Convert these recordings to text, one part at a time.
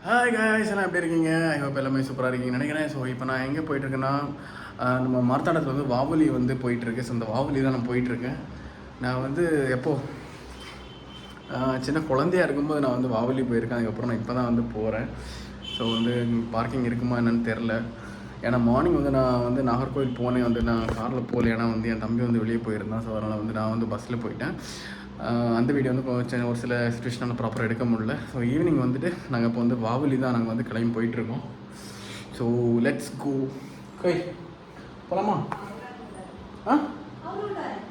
Hi guys, எல்லாம் எப்படி இருக்கீங்க? ஐ ஹோப் எல்லாமே சூப்பராக இருக்கீங்கன்னு நினைக்கிறேன். ஸோ இப்போ நான் எங்கே போயிட்டுருக்கேன்னா, நம்ம மார்த்தாண்டத்தில் வந்து வாவலி வந்து போயிட்டுருக்கு. ஸோ அந்த வாவலி தான் நான் போயிட்டுருக்கேன். நான் வந்து சின்ன குழந்தையாக இருக்கும்போது நான் வந்து வாவலி போயிருக்கேன். அதுக்கப்புறம் நான் இப்போ தான் வந்து போகிறேன். ஸோ வந்து பார்க்கிங் இருக்குமா என்னன்னு தெரில. ஏன்னா மார்னிங் வந்து நான் வந்து நாகர்கோவில் போனேன். வந்து நான் காரில் போகல, ஏன்னா வந்து என் தம்பி வந்து வெளியே போயிருந்தான். ஸோ அதனால் வந்து நான் வந்து பஸ்ஸில் போயிட்டேன். அந்த வீடியோ வந்து கொஞ்சம் ஒரு சில சிச்சுவேஷனால் ப்ராப்பராக எடுக்க முடியல. ஸோ ஈவினிங் வந்துட்டு நாங்கள் இப்போ வந்து வாவலி தான் நாங்கள் வந்து கிளம்பி போயிட்டுருக்கோம். So let's go. கை போகலாமா?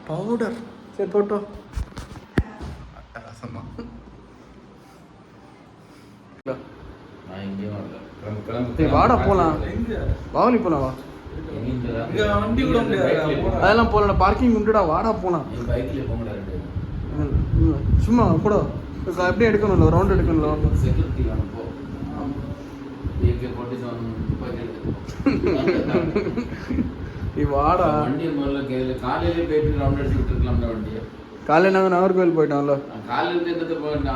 பவுடர் சரி போட்டோம். ரசமா வாடா போகலாம். வாவலி போகலாம் வா. அதெல்லாம் போகல, பார்க்கிங் உண்டுடா. வாடா போகலாம். சும்மா கூட எப்படி எடுக்கணும்ல, ரவுண்ட் எடுக்கணும்ல. நீ வாடா. காலையில் நாங்கள் நாகர்கோவில் போயிட்டோம்ல. காலையில்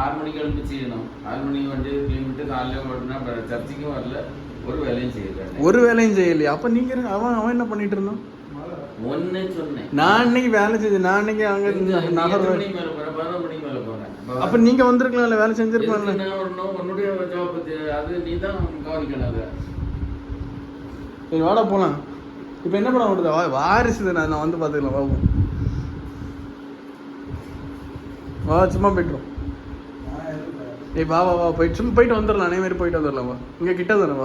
6 மணிக்கு எழுந்து செய்யணும். 6 மணிக்கு வண்டி கிளீன் பண்ணிட்டு காலையில் போட்டோம்னா சர்ச்சைக்கும் வரல, ஒரு வேலையும் செய்யல. ஒரு வேலையும் செய்யலையா? அப்போ நீங்கள் அவன் என்ன பண்ணிட்டு இருந்தான்? ஒன்னே சொன்னேன். நான் இன்னைக்கு வேலை செஞ்சேன். நான் இன்னைக்கு அங்கே நாகர்கோவில். 11 மணிக்கு மேலே போறேன். அப்போ நீங்கள் வந்திருக்கலாம்ல, வேலை செஞ்சிருக்கலாம்ல. உன்னுடைய ஜாப் அது நீ தான் கவனிக்கணும். சரி வாடா போகலாம். இப்போ என்ன படம் ஓடுதா? வாரிசு நான் வந்து பார்த்துக்கலாம். பாப்போம் வா, சும்மா போய்ட்டுரும். ஏய் வா வா வா, போயிட்டு சும்மா போயிட்டு வந்துடலாம். அதே மாதிரி போயிட்டு வந்துடலாம். வா, இங்கே கிட்ட தானே.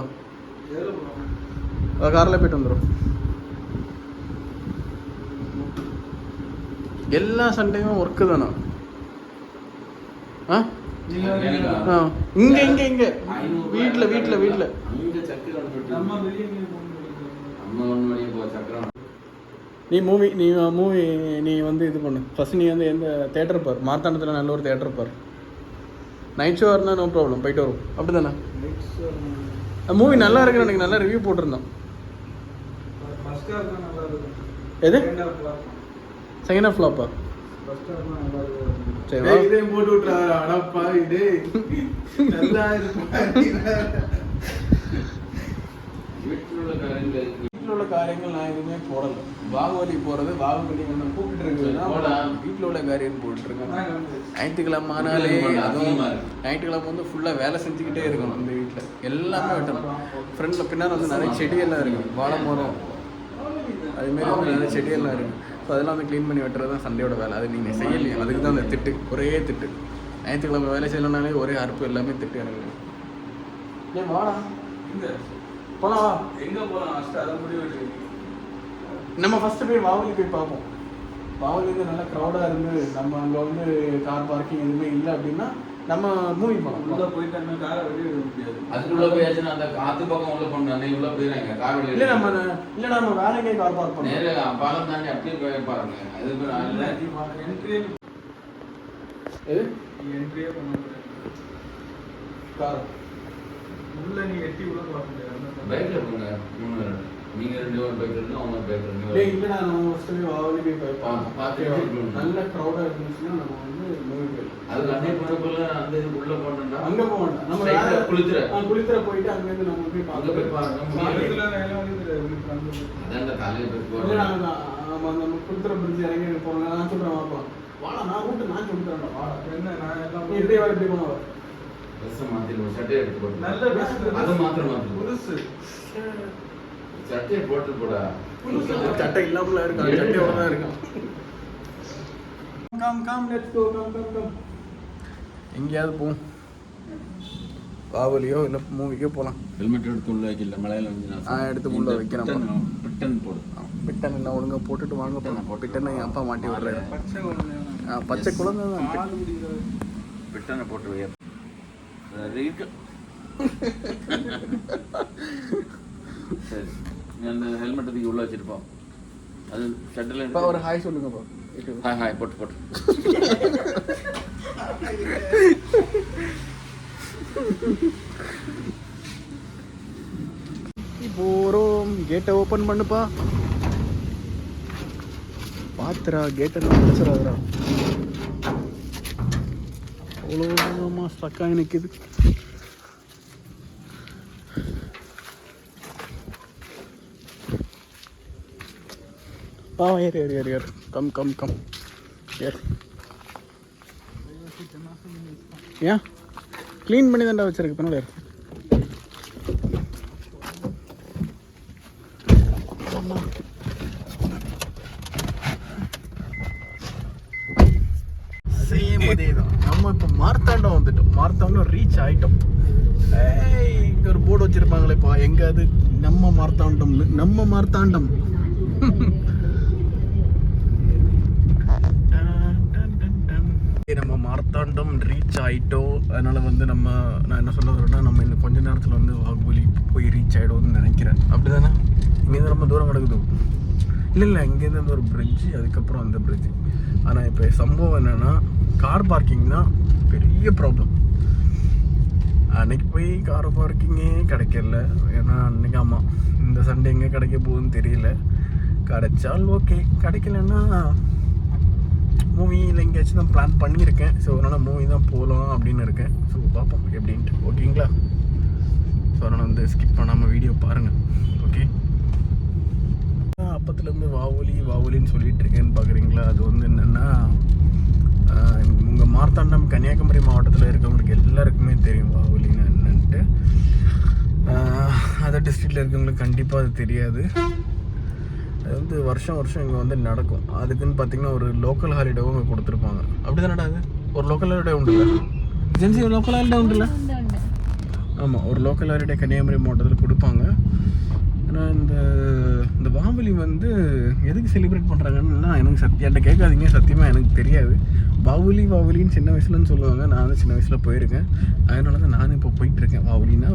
வா காரில் போயிட்டு வந்துடும். எல்லா சண்டையும் ஒர்க்கு தானே. இங்க இங்க இங்க வீட்டுல வீட்டுல வீட்டுல நீ மூவி நீ வந்து இது பண்ணு. ஃபர்ஸ்ட் நீ வந்து எந்த தேட்டர் பார். மார்த்தாண்டத்தில் நல்ல ஒரு தேட்டர் பார். நைட் ஷோ இருந்தால் நோ ப்ராப்ளம், போயிட்டு வரும். அப்படி தானே? மூவி நல்லா இருக்குன்னு எனக்கு நல்லா ரிவ்யூ போட்டிருந்தோம். எது செகண்ட் ஹாஃப் ஃப்ளாப்பா? சரி இதே போட்டு விட்றா. அடப்பா இது நல்லா வீட்டில் உள்ள காரியங்கள் நான் எதுவுமே போடலை. பாகுபலி போகிறது, பாகுபலி ஒன்று கூப்பிட்டு இருக்குதுன்னா வீட்டில் உள்ள காரியம் போட்டுருக்கேன். ஞாயிற்றுக்கிழமை ஆனாலே அதுவும் ஞாயிற்றுக்கிழமை வந்து ஃபுல்லாக வேலை செஞ்சுக்கிட்டே இருக்கணும். அந்த வீட்டில் எல்லாமே வெட்டணும். ஃப்ரெண்டில் பின்னால் வந்து நிறைய செடியெல்லாம் இருக்குது, வாழை மரம் அதுமாரி வந்து நிறைய செடியெல்லாம் இருக்குது. ஸோ அதெல்லாம் வந்து க்ளீன் பண்ணி வெட்டுறது தான் சண்டையோட வேலை. அது நீங்கள் செய்யலையே, அதுக்கு தான் அந்த திட்டு. ஒரே திட்டு. ஞாயிற்றுக்கிழமை வேலை செய்யலனாலே ஒரே அறுப்பு, எல்லாமே திட்டு எனக்கு. ஏன் வாடா இங்கே போகலாம். வா, எங்கே போகலாம்? ஃபஸ்ட்டு அதை முடிவு. நம்ம ஃபஸ்ட்டு போய் வாவலி போய் பார்ப்போம். வாவலி வந்து நல்லா க்ரௌடாக இருந்து நம்ம அங்கே வந்து கார் பார்க்கிங் எதுவுமே இல்லை அப்படின்னா நம்ம மூவி போகலாம். உள்ளே போயிட்டு காரை வெளியே விட முடியாது. அதுக்குள்ளே போயாச்சுன்னா அந்த காற்று பக்கம் உள்ளே போகணும். அன்னைக்கு உள்ளே போயிடுறாங்க கார் வெளியே. இல்லை நம்ம வேற எங்கேயே கார் பார்க் பண்ணோம். நேரம் பாலம் தாண்டி அப்படியே போய் பாருங்க. அது என்ட்ரியே எது என்ட்ரியே பண்ண கார் உள்ள நீ எட்டி உள்ள போக முடியாது. பைக்கில் போங்க. 3 பேர் நீங்கள் 2 பேர் பைக் இருந்தால் அவங்க பைக் இருந்தாங்க. இல்லைடா, நம்ம ஃபஸ்ட்டு வாவலி போய் பார்த்து நல்ல க்ரௌடாக இருந்துச்சுன்னா நம்ம வந்து மூவி போயிடலாம். அதுக்கு அன்னைக்கு போகிறப்பல அந்த இது உள்ளே போனோம்னா அங்கே போக வேண்டாம். நம்ம குளித்துற போயிட்டு அங்கேருந்து நம்ம போய் அங்கே போய் பாருங்க. அதான் காலையில் போய் போகிறோம். நம்ம குளித்துற பிரிட்ஜ் இறங்கி போகிறோம். நான் சொல்கிறேன் வாப்பா, வாடா நான் ரூட்டு நான் சொல்லித்தரேன். வாடா என்ன நான் எல்லாம் இப்படியே வர இப்படி போனவா ட்ரெஸ்ஸை மாற்றிடுவோம். சட்டையை எடுத்து போட்டு நல்ல ட்ரெஸ் அதை மாத்திரம் புதுசு சட்டையை போட்டு போடா. சட்டை இல்லாமல் இருக்கான், சட்டையோட தான் இருக்கான். எங்கேயாவது போவோம், வாவலியோ இல்லை மூவிக்கோ போகலாம். ஹெல்மெட் எடுத்து உள்ள வைக்கல, மழையில் எடுத்து உள்ள வைக்கிறேன். பிட்டன் போடு. பிட்டன் இல்லை ஒழுங்காக போட்டுட்டு வாங்க போகலாம். பிட்டனை என் அப்பா மாட்டி விடுறாரு. பச்சை குழந்தை தான் பிட்டனை போட்டு வை. சரி, அந்த ஹெல்மெட் தூக்கி உள்ள வச்சிருப்போம். அது ஷட்டில் ஒரு ஹாய் சொல்லுங்கப்பா. ஹாய் ஹாய் போட்டு போட்டு போறோம். கேட்டை ஓப்பன் பண்ணுப்பா. பாத்துரா கேட்டை அடைச்சிடாதரா. அவ்வளோ ஸ்டக்காக நிற்கிது. ஏறு கம் ஏறு. ஏன் க்ளீன் பண்ணி தான்டா வச்சிருக்கு பின்னாடி. சேம் அதே தான். நம்ம இப்போ மார்த்தாண்டம் வந்துட்டோம். மார்த்தாண்டம் ரீச் ஆகிட்டோம். இங்கே ஒரு போர்டு வச்சுருப்பாங்களேப்பா, எங்கே அது? நம்ம மார்த்தாண்டம்னு. நம்ம மார்த்தாண்டம். நம்ம மார்த்தாண்டம் ரீச் ஆகிட்டோம். அதனால் வந்து நான் என்ன சொல்ல வரேன்னா, நம்ம இன்னும் கொஞ்ச நேரத்தில் வந்து வாகுபலி போய் ரீச் ஆகிடும்னு நினைக்கிறேன். அப்படி தானே? இங்கேருந்து ரொம்ப தூரம் கிடக்குது. இல்லை இங்கேருந்து ஒரு பிரிட்ஜு, அதுக்கப்புறம் அந்த பிரிட்ஜு. ஆனால் இப்போ சம்பவம் என்னென்னா, கார் பார்க்கிங் தான் பெரிய ப்ராப்ளம். அன்னைக்கு போய் கார் பார்க்கிங்கே கிடைக்கல. ஏன்னா அன்றைக்கி ஆமாம், இந்த சண்டே எங்கே கிடைக்க போகுதுன்னு தெரியல. கிடைச்சால் ஓகே, கிடைக்கலன்னா மூவியில் எங்கேயாச்சும் தான் பிளான் பண்ணியிருக்கேன். ஸோ அதனால் மூவி தான் போகலாம் அப்படின்னு இருக்கேன். ஸோ பார்ப்போம் எப்படின்ட்டு. ஓகேங்களா? ஸோ அதனால் வந்து ஸ்கிப் பண்ணாமல் வீடியோ பாருங்கள். ஓகே, அப்பத்துலேருந்து வாவுலின்னு சொல்லிட்டு இருக்கேன்னு பார்க்குறீங்களா? அது வந்து என்னென்னா, உங்கள் மார்த்தாண்டம் கன்னியாகுமரி மாவட்டத்தில் இருக்கவங்களுக்கு எல்லாருக்குமே தெரியும் வாவுலின்னு என்னன்ட்டு. அதர் டிஸ்ட்ரிக்டில் இருக்கவங்களுக்கு கண்டிப்பாக அது தெரியாது. அது வந்து வருஷம் இங்கே வந்து நடக்கும். அதுக்குன்னு பார்த்தீங்கன்னா ஒரு லோக்கல் ஹாலிடேவும் இங்கே கொடுத்துருப்பாங்க. அப்படி தானடா? அது ஒரு லோக்கல் ஹாலிடே உண்டுல்ல? ஜென்சி லோக்கல் ஹாலிடே உண்டுல்ல? ஆமாம், ஒரு லோக்கல் ஹாலிடே கன்னியாகுமரி மாவட்டத்தில் கொடுப்பாங்க. ஏன்னா இந்த வாவுலி வந்து எதுக்கு செலிப்ரேட் பண்ணுறாங்கன்னா எனக்கு என்கிட்ட கேட்காதீங்க, சத்தியமாக எனக்கு தெரியாது. வாவுலின்னு சின்ன வயசுலன்னு சொல்லுவாங்க. நான் வந்து சின்ன வயசில் போயிருக்கேன். அதனால தான் நானும் இப்போ போயிட்டுருக்கேன். வாவுலின்னா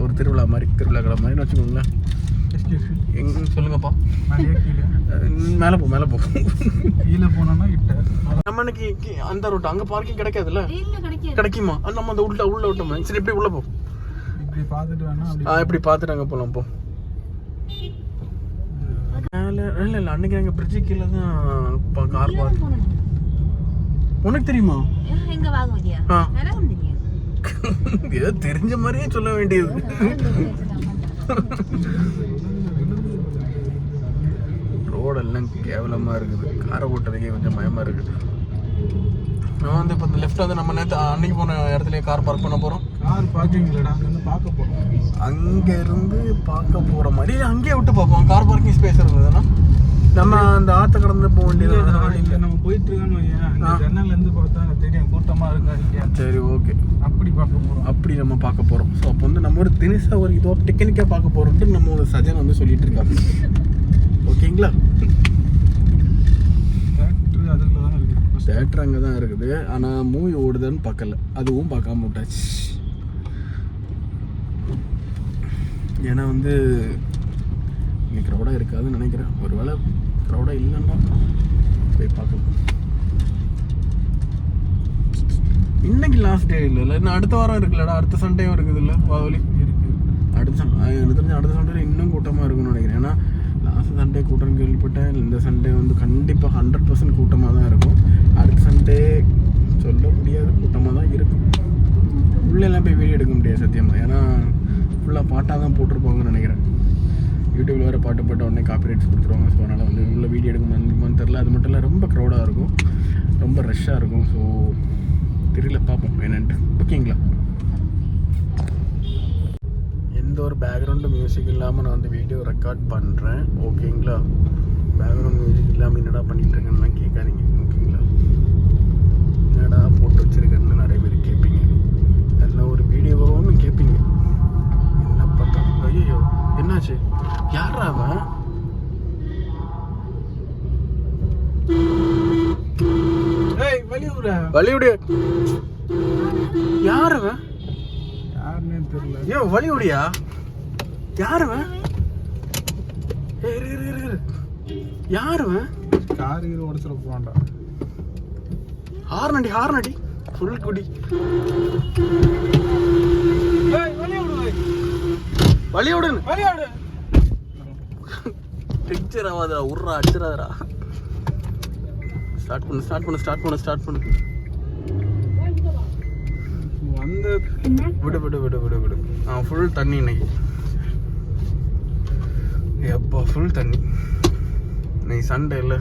ஒரு திருவிழா கடை மாதிரின்னு வச்சுக்கோங்களேன். எங்க சொல்லுங்கப்பா. மேலே போ கீழே போனோம்னா நம்ம இன்னைக்கு அந்த ரோட்டு அங்கே பார்க்கிங் கிடைக்காதுல்ல? கிடைக்குமா? நம்ம அந்த உள்ள விட்டோம். சரி, இப்படி உள்ள போ. இப்படி பார்த்துட்டு அங்கே போகலாம். போ. இல்லை அன்னைக்கு நாங்கள் பிரிட்ஜு கீழே தான் கார் பார்க். உனக்கு தெரியுமா? ஏதோ தெரிஞ்ச மாதிரியே சொல்ல வேண்டியது. ரோடெல்லாம் கேவலமாக இருக்குது. காரை ஓட்டுறதுக்கே கொஞ்சம் பயமாக இருக்குது. நான் வந்து இப்போ இந்த லெஃப்ட் வந்து நம்ம நேற்று அன்னைக்கு போன இடத்துலயே கார் பார்க் பண்ண போகிறோம். கார் பார்க்கிங் இல்லைடா, அங்கேருந்து பார்க்க போகிறோம். அங்கேருந்து பார்க்க போகிற மாதிரி அங்கேயே விட்டு பார்ப்போம். கார் பார்க்கிங் ஸ்பேஸ் இருந்ததுன்னா நம்ம அந்த ஆற்ற கடந்து போக வேண்டியது. இல்லை, நம்ம போயிட்டு இருக்கோன்னு ஜன்னல்லேருந்து பார்த்தா தெரியும் கூட்டமாக இருக்கா. சரி, ஓகே, அப்படி பார்க்க போகிறோம். அப்படி நம்ம பார்க்க போகிறோம். ஸோ அப்போ வந்து நம்ம ஒரு தினிசாக ஒரு இதோ டெக்னிக்காக பார்க்க போகிறோன்ட்டு நம்ம ஒரு சஜன் வந்து சொல்லிட்டு இருக்காங்க. ஓகேங்களா? தேட்டர் அங்கே தான் இருக்குது. ஆனால் மூவி ஓடுதுன்னு பார்க்கல. அதுவும் பார்க்காம விட்டாச்சு. ஏன்னா வந்து இன்னைக்கு க்ரௌடாக இருக்காதுன்னு நினைக்கிறேன். ஒரு வேளை க்ரௌடாக இல்லைன்னா போய் பார்க்கலாம். இன்னைக்கு லாஸ்ட் டே இல்லை, இன்னும் அடுத்த வாரம் இருக்குல்லடா. அடுத்த சண்டேவும் இருக்குது இல்லை? வாவுலி இருக்குது. அடுத்த சண்டே இன்னும் கூட்டமாக இருக்குன்னு நினைக்கிறேன். ஏன்னா லாஸ்ட் சண்டே கூட்டம் கேள்விப்பட்டேன். இந்த சண்டே வந்து கண்டிப்பாக 100% கூட்டமாக தான் இருக்கும். அடுத்த சண்டே சொல்ல முடியாது, கூட்டமாக தான் இருக்கும். உள்ளெல்லாம் போய் வீடியோ எடுக்க முடியாது சத்தியமாக. ஏன்னா ஃபுல்லாக பாட்டாக தான் போட்டிருப்பாங்கன்னு நினைக்கிறேன். யூடியூப்பில் வேறு பாட்டு போட்ட உடனே காப்பி ரைட்ஸ் கொடுத்துருவாங்க. ஸோ அதனால் வந்து உள்ள வீடியோ எடுக்க முடியுமான்னு தெரில. அது மட்டும் இல்லை, ரொம்ப க்ரௌடாக இருக்கும், ரொம்ப ரஷ்ஷாக இருக்கும். ஸோ தெரியல, பார்ப்போம் என்னன்ட்டு. ஓகேங்களா? எந்த ஒரு பேக்ரவுண்டு மியூசிக் இல்லாமல் நான் வந்து வீடியோ ரெக்கார்ட் பண்ணுறேன். ஓகேங்களா? பேக்ரவுண்ட் மியூசிக் இல்லாமல் என்னடா பண்ணிகிட்டு இருக்கேன்னு கேட்காதீங்க. ஓகேங்களா? என்னடா போட்டு வச்சுருக்கேன்னு நிறைய பேர் கேட்பீங்க. அதில் ஒரு வீடியோவாகவும் கேட்பீங்க. என்ன பண்ணுறது? ஐயோ, என்னாச்சு? யாரா அவன்? வலியுடைய யாருவன்? யாருன்னு தெரியல. ஐயோ, வலியுடையா? யாருவன்? யாருவன்? கார் உடச்சிட போவான்டா. ஹார்னடி ஃபுல் குடி. வலியோடு பிக்சர் ஆகாதா? உர்றா, அடிச்சிடாதரா. ஸ்டார்ட் பண்ணு. வந்து விடு. ஃபுல் தண்ணி இன்னைக்கு. எப்போ ஃபுல் தண்ணி. நீ சண்டே இல்லை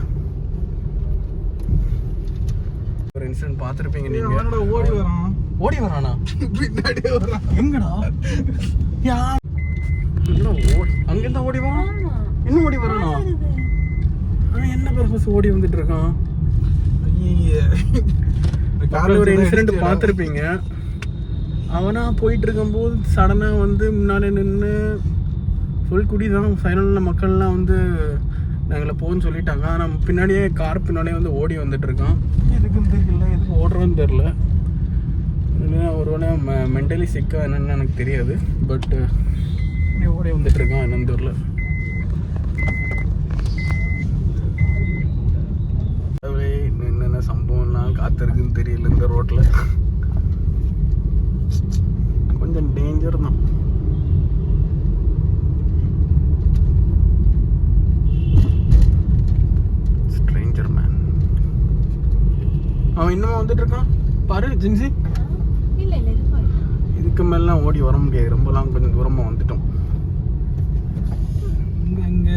ஒரு இன்சிடென்ட் பார்த்துருப்பீங்க நீங்க. ஓடி வரானா பின்னாடியே வரான். எங்கடா அங்கிருந்தா ஓடி வரான். இன்னும் ஓடி வரானா? என்ன பர்பஸ் ஓடி வந்துட்டு இருக்கான்? காலையில் ஒரு இன்சிடென்ட் பார்த்துருப்பீங்க. அவனா போயிட்டு இருக்கும்போது சடனாக வந்து முன்னாடி நின்று ஃபுல் குடி தான். ஃபைனலில் மக்கள்லாம் வந்து நாங்களை போன்னு சொல்லிட்டாங்க. ஆனால் பின்னாடியே கார் பின்னாடியே வந்து ஓடி வந்துட்டு இருக்கான். எதுக்குன்னு தெரியல, எதுக்கு ஓடுறோன்னு தெரில. ஒரு வேளை மென்டலி சிக்கா என்னன்னு எனக்கு தெரியாது. பட் ஓடி வந்துட்டு இருக்கான் என்னன்னு தெரியல. என்னென்ன சம்பவம்லாம் காத்திருக்குன்னு தெரியல இந்த ரோட்ல. கொஞ்சம் டேஞ்சர் தான். Stranger man. அவன் இன்னும் வந்துட்டு இருக்கான் பாரு ஜின்சி. இதுக்கு மேலாம் ஓடி வர முடியாது. ரொம்பலாம் கொஞ்சம் தூரமா வந்துட்டோம். இங்கே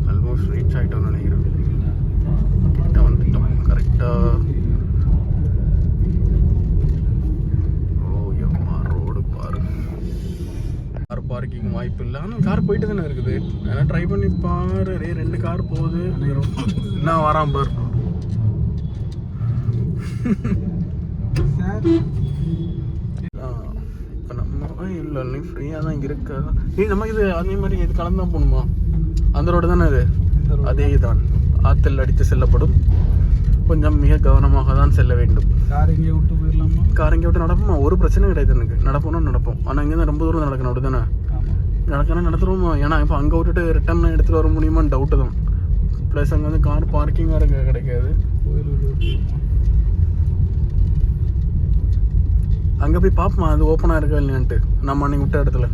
ஆல்மோஸ்ட் ரீச் ஆகிட்டோம்னு நினைக்கிறேன். கிட்ட வந்துட்டோம் கரெக்டாக. ஓ எம்மா ரோடு பாரு. கார் பார்க்கிங் வாய்ப்பு இல்லை. ஆனால் கார் போயிட்டு தானே இருக்குது. அதனால் ட்ரை பண்ணி பாரு. 2 கார் போகுது. என்ன வரான் பாரு. இப்போ நம்ம இல்லை நீ ஃப்ரீயாக தான் இருக்கா? நீ நம்ம இது அதே மாதிரி இது கலந்து தான் போகணுமா? அந்த ரோடு தானே இது. அதே தான் ஆற்றல் அடித்து செல்லப்படும். கொஞ்சம் மிக கவனமாக தான் செல்ல வேண்டும். கார் எங்கே விட்டு போயிடலாமா? கார் எங்கே விட்டு நடப்போமா? ஒரு பிரச்சனை கிடையாது எனக்கு. நடப்போம்னா நடப்போம். ஆனால் இங்கே தான் ரொம்ப தூரம் நடக்கணும். அப்படி தானே நடக்கணும் நடத்துருவோமா? ஏன்னா இப்போ அங்கே விட்டுட்டு ரிட்டர்ன் எடுத்துகிட்டு வர முடியுமான்னு டவுட்டு தான். ப்ளஸ் அங்கே வந்து கார் பார்க்கிங் வேறு கிடைக்காது. அங்கே போய் பார்ப்போமா அது ஓப்பனாக இருக்கா இல்லையான்ட்டு. நம்ம அன்னைக்கு விட்ட இடத்துல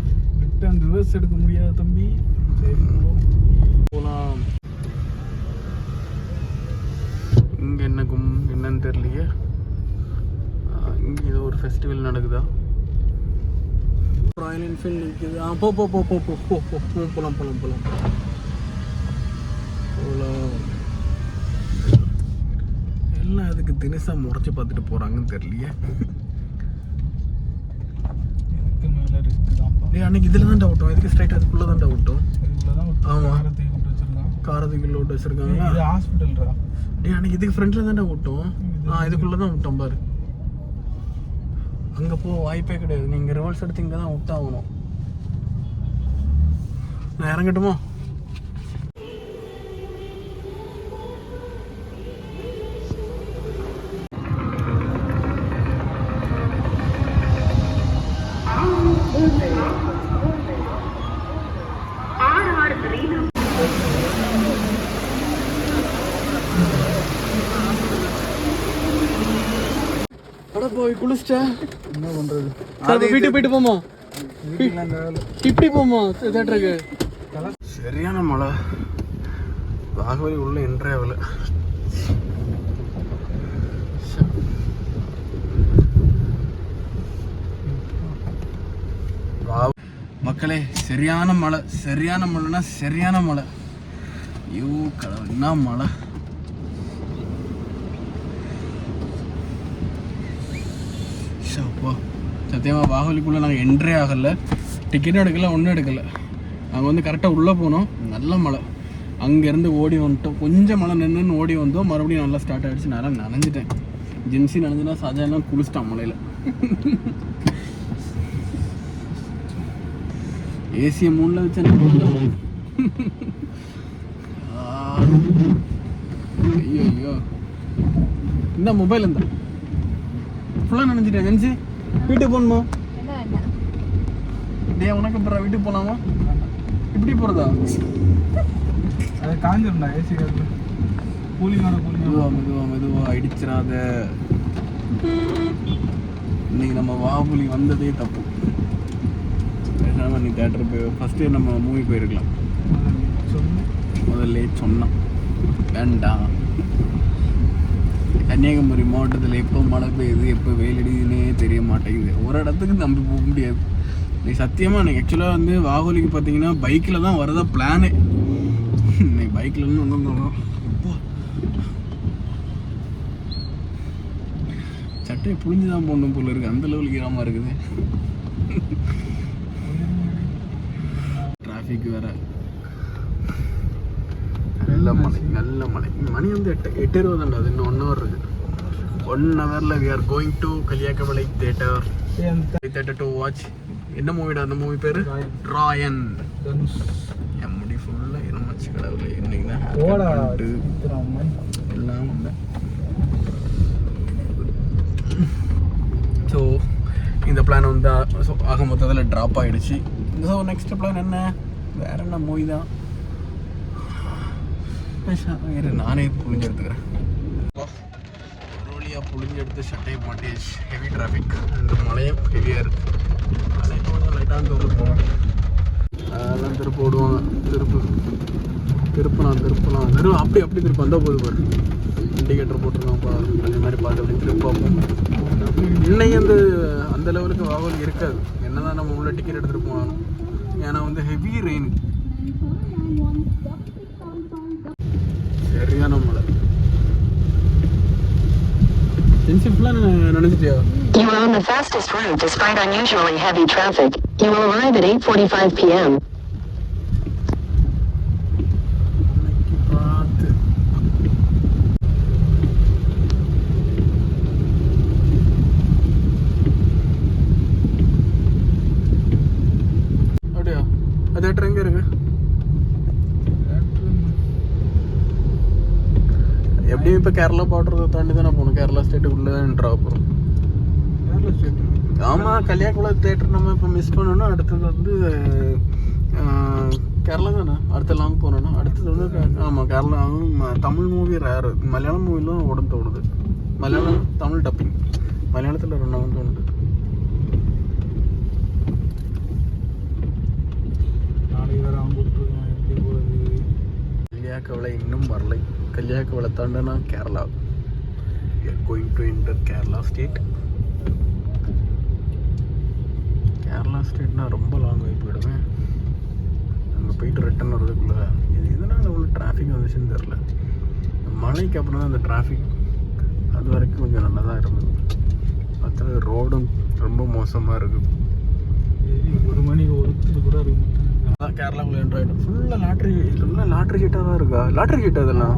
ரிட்டர்ன் ரிவர்ஸ் எடுக்க முடியாது தம்பி. சரி போகலாம். இங்கே என்னன்னு தெரியலையே. இங்கே ஏதோ ஒரு ஃபெஸ்டிவல் நடக்குதா? ராயல் என்ஃபீல்டு இருக்குது. போ போ போ போ போ போ போ போகலாம் போகலாம் போகலாம் போகலாம். எல்லாம் அதுக்கு தினசா முறைச்சி பார்த்துட்டு போகிறாங்கன்னு தெரியலையே. அன்னைக்கு இதில் தான் டவுட்டும். இதுக்கு ஸ்ட்ரைட் அதுக்குள்ளே தான் டவுட்டும். ஆமாம் காரத்துக்குள்ள விட்டு வச்சுருக்காங்க. ஹாஸ்பிட்டல்ரா. அன்னைக்கு இதுக்கு ஃப்ரண்ட்டில் தான் விட்டோம். இதுக்குள்ளே தான் விட்டோம் பாரு. அங்கே போக வாய்ப்பே கிடையாது. நீங்கள் ரிவர்ஸ் எடுத்து இங்கே தான் விட்டாகணும். நான் இறங்கட்டுமா? போய் குளிச்சிட்டா என்ன பண்றது? வீட்டுக்கு போயிட்டு போமா? இப்படி போமா தேட்டருக்கு? சரியான மழை. பாகவலி உள்ள என்ட்ரே ஆகல. மக்களே சரியான மழை. சரியான மழைனா சரியான மழை. ஐயோ கடவுள் என்ன மழை. சத்தியமாக பாகுபலிக்குள்ளே நாங்கள் என்ட்ரே ஆகலை. டிக்கெட்டும் எடுக்கலை, ஒன்றும் எடுக்கலை. நாங்கள் வந்து கரெக்டாக உள்ளே போனோம். நல்ல மழை. அங்கேருந்து ஓடி வந்துட்டோம். கொஞ்சம் மழை நின்றுன்னு ஓடி வந்தோம். மறுபடியும் நல்லா ஸ்டார்ட் ஆகிடுச்சு. நான் நனைஞ்சிட்டேன். ஜென்சி நனைஞ்சுனா சாஜாலாம் குளிச்சிட்டான் மழையில். ஏசியை மூணில் வச்சு ஐயோ ஐயோ. இந்த மொபைல் இருந்தா ஃபுல்லாக நினைச்சிட்டேன். ஜென்சி வீட்டுக்கு போகணுமா? டே உனக்கு அப்புறம் வீட்டுக்கு போகலாமா? இப்படி போகிறதா? அது காஞ்சிருந்தா ஏசி காற்று. கூலிங்கான மெதுவா மெதுவா மெதுவா அடிச்சிடாத. இன்னைக்கு நம்ம பாகுபலி வந்ததே தப்பு. பேசாமல் நீ தேட்டர் போய் ஃபஸ்ட்டு நம்ம மூவி போயிருக்கலாம். முதல்ல சொன்னான் வேண்டாம். கன்னியாகுமரி மாவட்டத்தில் எப்போ மழை பெய்யுது எப்போ வெயில் அடிக்குதுன்னே தெரிய மாட்டேங்குது. ஒரு இடத்துக்கு நம்பி போக முடியாது. நீ சத்தியமாக எனக்கு ஆக்சுவலாக வந்து வாகோலிக்கு பார்த்தீங்கன்னா பைக்கில் தான் வரதா பிளானு. நீ பைக்கில் வந்து சட்டையை புழிஞ்சு தான் போடணும் போல இருக்குது, அந்த லெவலுக்கு ஈரமாக இருக்குது. டிராஃபிக் வேற, நல்ல மழை நல்ல மழை. மணி வந்து 8:20 அது இன்னும் 1 hour இருக்குது. 1 hourல we are going to Kaliyakkavilai theatre to watch. என்ன மூவிடா அந்த மூவி பேரு? ராயன். என் முடி ஃபுல்லாக இருமாச்சு கடவுளே. இன்னைக்கு தான் எல்லாம் வந்தேன். ஸோ இந்த பிளான் வந்து ஆக மொத்தத்தில் ட்ராப் ஆகிடுச்சு. ஸோ நெக்ஸ்ட் பிளான் என்ன? வேற என்ன மூவி தான். நானே புழிஞ்சு எடுத்துக்கிறேன். ஒரு வழியாக புழிஞ்சு எடுத்து சட்டையை மாட்டேஜ். ஹெவி டிராஃபிக், இந்த மழையும் ஹெவியாக இருக்குது. மழை கொஞ்சம் லைட்டாக தோறு போவேன், அதெல்லாம் திருப்ப விடுவாங்க. திருப்பலாம் வெறும் அப்படி திருப்ப வந்தால் போது பாரு. இண்டிகேட்டர் போட்டிருக்காங்கப்பா, அதே மாதிரி பார்த்து அப்படி திருப்ப பார்ப்போம். இன்னைக்கு வந்து அந்த லெவலுக்கு வாகனம் இருக்காது, என்னதான் நம்ம உள்ள டிக்கெட் எடுத்துகிட்டு போனாலும். ஏன்னா வந்து ஹெவி ரெயின், சரியான மழை. நினைச்சிட்டியா? You are on the fastest route despite unusually heavy traffic. You will arrive at 8:45 p.m. அப்படியா? அது தேட்டர் எங்கே இருக்கு? எப்படியும் இப்போ கேரளா பார்டரை தாண்டி தானே போகணும். கேரளா ஸ்டேட்டுக்குள்ளே தான் என்ட்ரு ஆக போகிறோம். கேரளா ஸ்டேட்டு ஆமாம். கல்யாக்குள தேட்டர் நம்ம இப்போ மிஸ் பண்ணோன்னா அடுத்தது வந்து கேரளா தானே. அடுத்த லாங் போனோன்னா அடுத்தது வந்து ஆமாம் கேரளா. தமிழ் மூவி ரேரு, மலையாளம் மூவிலாம் உடனே தோணுது. மலையாளம் தமிழ் டப்பிங், மலையாளத்தில் 2 தோணுது. கல்யாக்கவளை இன்னும் வரலை. கல்யாக்கவளை தாண்டனா Kerala. We are going to enter Kerala state. Kerala ஸ்டேட்னா ரொம்ப லாங் ஆகி போயிடுவேன். அங்கே போயிட்டு ரிட்டர்ன் வர்றதுக்குள்ள இது எதனால் அவ்வளோ டிராஃபிக் வந்துச்சுன்னு தெரில. மழைக்கு அப்புறம் தான் அந்த டிராஃபிக், அது வரைக்கும் கொஞ்சம் நல்லா தான் இருந்தது. மற்ற ரோடும் ரொம்ப மோசமாக இருக்குது. 1 மணிக்கு ஒருத்தது கூட இருக்கு. கேரளாக்குள்ள என்ட்ரு ஆகிடும். ஃபுல்லாக லாட்ரி சீட்டாக தான் இருக்கா? லாட்ரி சீட் அதெல்லாம்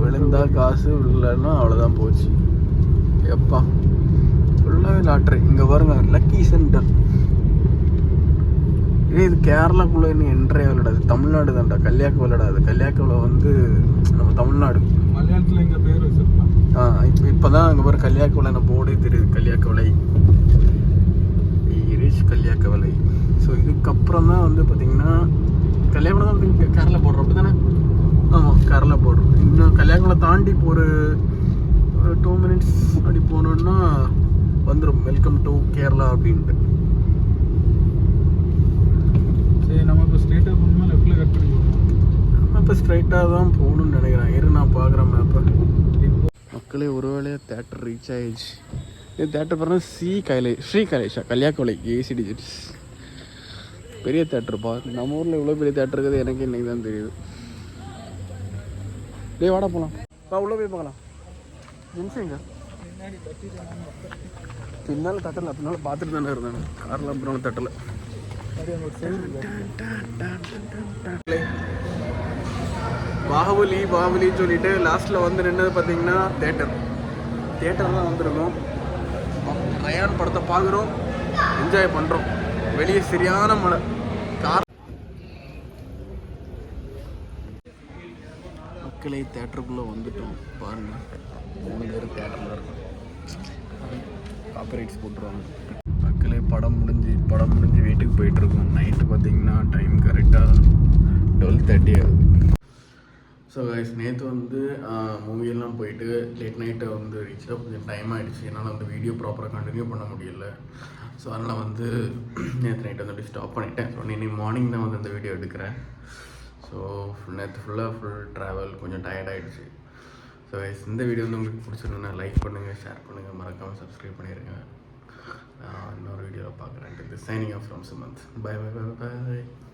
விழுந்தா காசு இல்லைன்னா அவ்வளோதான் போச்சு. எப்பா ஃபுல்லாகவே லாட்ரி. இங்கே பாருங்க, லக்கி சென்டர். இது கேரளாக்குள்ளே இன்னும் என்ட்ரே விளையாடாது. தமிழ்நாடு தான்டா. கல்யாக்கு விளையாடாது. கல்யாக்குள்ள வந்து நம்ம தமிழ்நாடு. மலையாளத்தில் எங்கள் பேர் வச்சுருக்கோம். இப்போ தான் அங்கே பாரு கல்யாக்குள்ள நம்ம போர்டே தெரியுது. கல்யாக்கவளை, கல்யாக்கவளை. ஸோ இதுக்கப்புறம் தான் வந்து பார்த்திங்கன்னா கல்யாணம் தான் கேரளா போடுறோம். அப்படி தானே? ஆமாம், கேரளா போடுறோம். இன்னும் கல்யாணங்களை தாண்டி இப்போ ஒரு 2 minutes அப்படி போனோன்னா வந்துடும் வெல்கம் டு கேரளா அப்படின்ட்டு. சரி, நம்ம இப்போ ஸ்ட்ரைட்டாக போகணுமா லெஃப்டில் கட் பண்ணி போகணும்? நம்ம இப்போ ஸ்ட்ரைட்டாக தான் போகணுன்னு நினைக்கிறேன். நான் பார்க்குறேன் மேப்பை. மக்களே ஒரு வேளையாக தேட்டர் ரீச் ஆகிடுச்சு. இது தேட்டர் பாருங்கள், ஸ்ரீ கைலேஷா கல்யாக்கவளை AC டிஜிட்ஸ். பெரிய தேட்டருப்பா. நம்ம ஊரில் இவ்வளோ பெரிய தேட்டர் இருக்குது எனக்கு இன்றைக்கி தான் தெரியுது. டேய் வாடா போகலாம். உள்ளே போய் பார்க்கலாம். நிமிஷங்க பின்னால் தட்டலை, பின்னால் பார்த்துட்டு தானே இருந்தாங்க. காரில் அப்புறம் தட்டலை. பாகுபலின்னு சொல்லிட்டு லாஸ்ட்டில் வந்து நின்னது பார்த்தீங்கன்னா தேட்டர் தான் வந்திருக்கோம். ரயான் படத்தை பார்க்குறோம், என்ஜாய் பண்ணுறோம். வெளியே சரியான மழை. மக்களே தேட்டருக்குள்ளே வந்துட்டோம். பாருங்கள், 3 பேர் தேட்டரில் இருக்கும். காப்பிரைட்ஸ் போட்டுருவாங்க. மக்களே படம் முடிஞ்சு வீட்டுக்கு போயிட்டுருக்கோம். நைட்டு பார்த்தீங்கன்னா டைம் கரெக்டாக 12:30 ஆகுது. ஸோ கைஸ், நேற்று வந்து மூவியெல்லாம் போயிட்டு லேட் நைட்டை வந்து ரீச்சாக கொஞ்சம் டைம் ஆகிடுச்சு. என்னால் வந்து வீடியோ ப்ராப்பராக கண்டினியூ பண்ண முடியல. ஸோ அதனால் வந்து நேற்று நைட்டு வந்து அப்படி ஸ்டாப் பண்ணிட்டேன். ஸோ இன்னைக்கு மார்னிங் தான் வந்து இந்த வீடியோ எடுக்கிறேன். ஸோ நேற்று ஃபுல் ட்ராவல், கொஞ்சம் டயர்ட் ஆகிடுச்சு. ஸோ கைஸ், இந்த வீடியோ வந்து உங்களுக்கு பிடிச்சிருந்தா லைக் பண்ணுங்கள், ஷேர் பண்ணுங்கள், மறக்காமல் சப்ஸ்கிரைப் பண்ணிடுங்க. இன்னொரு வீடியோவில் பார்க்குறேன். Signing off from Sumanth. Bye bye bye by.